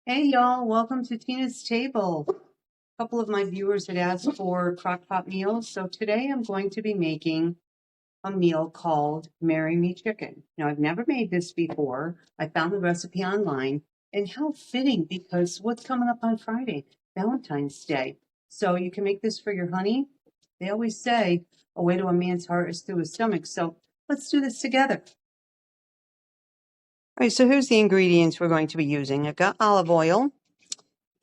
Hey y'all, welcome to Tina's Table. A couple of my viewers had asked for Crockpot meals, so today I'm going to be making a meal called Marry Me Chicken. Now, I've never made this before. I found the recipe online, and how fitting because what's coming up on Friday? Valentine's Day. So you can make this for your honey. They always say a way to a man's heart is through his stomach, so let's do this together. All right, so here's the ingredients we're going to be using. I've got olive oil,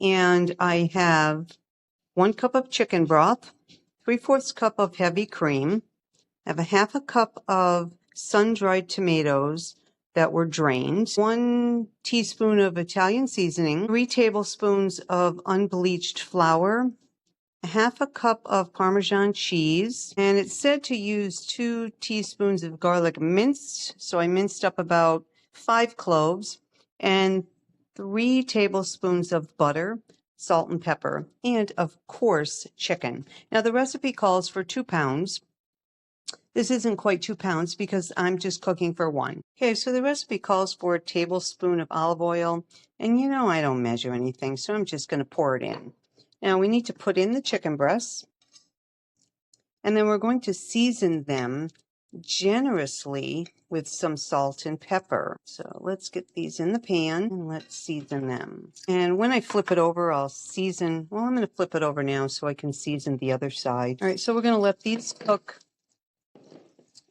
and I have 1 cup of chicken broth, 3/4 cup of heavy cream. I have a 1/2 cup of sun-dried tomatoes that were drained, 1 teaspoon of Italian seasoning, 3 tablespoons of unbleached flour, a 1/2 cup of Parmesan cheese, and it said to use 2 teaspoons of garlic minced, so I minced up about 5 cloves, and 3 tablespoons of butter, salt and pepper, and of course, chicken. Now the recipe calls for 2 pounds. This isn't quite 2 pounds because I'm just cooking for 1. Okay, so the recipe calls for a tablespoon of olive oil, and you know I don't measure anything, so I'm just going to pour it in. Now we need to put in the chicken breasts, and then we're going to season them generously with some salt and pepper. So let's get these in the pan and let's season them. And when I flip it over, I'll season, well, I'm going to flip it over now so I can season the other side. All right, so we're going to let these cook.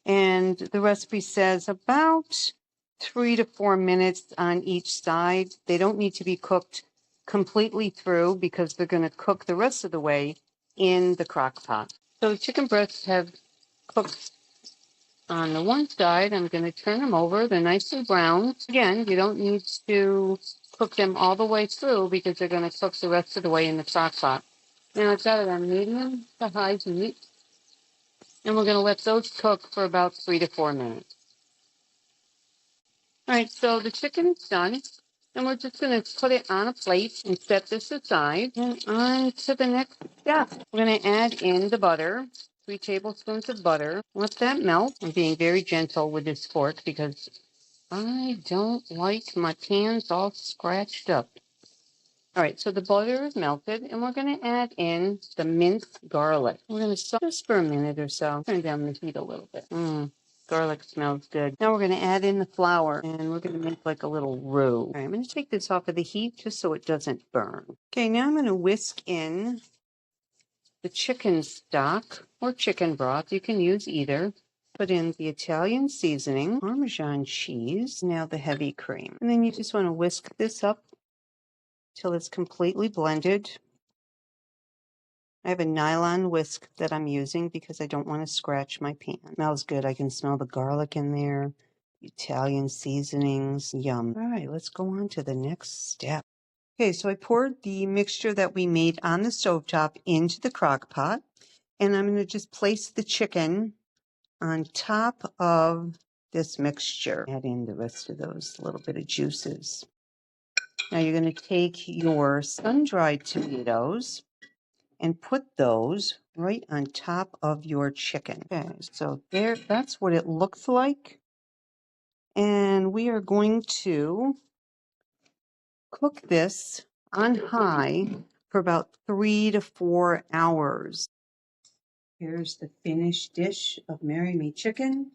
And the recipe says about 3 to 4 minutes on each side. They don't need to be cooked completely through because they're going to cook the rest of the way in the crock pot. So chicken breasts have cooked on the one side. I'm going to turn them over. They're nicely brown. Again, you don't need to cook them all the way through because they're going to cook the rest of the way in the crock pot. Now I've got it on medium to high heat, and we're going to let those cook for about 3 to 4 minutes. All right, so the chicken is done, and we're just going to put it on a plate and set this aside. And on to the next step. We're going to add in the butter, 3 tablespoons of butter. Let that melt. I'm being very gentle with this fork because I don't like my pans all scratched up. All right, so the butter is melted, and we're going to add in the minced garlic. We're going to saute this for a minute or so. Turn down the heat a little bit. Garlic smells good. Now we're going to add in the flour, and we're going to make like a little roux. All right, I'm going to take this off of the heat just so it doesn't burn. Okay, now I'm going to whisk in the chicken stock or chicken broth. You can use either. Put in the Italian seasoning, Parmesan cheese, now the heavy cream. And then you just want to whisk this up till it's completely blended. I have a nylon whisk that I'm using because I don't want to scratch my pan. It smells good. I can smell the garlic in there, Italian seasonings. Yum. All right, let's go on to the next step. Okay, so I poured the mixture that we made on the stovetop into the crock pot, and I'm going to just place the chicken on top of this mixture. Add in the rest of those little bit of juices. Now you're going to take your sun-dried tomatoes and put those right on top of your chicken. Okay, so there, that's what it looks like. And we are going to cook this on high for about 3 to 4 hours. Here's the finished dish of Marry Me Chicken.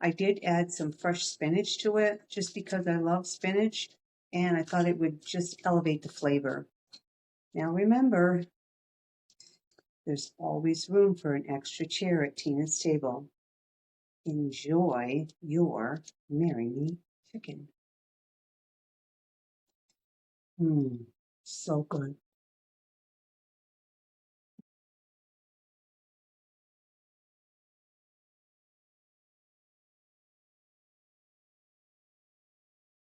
I did add some fresh spinach to it just because I love spinach, and I thought it would just elevate the flavor. Now remember, there's always room for an extra chair at Tina's table. Enjoy your Marry Me Chicken. So good.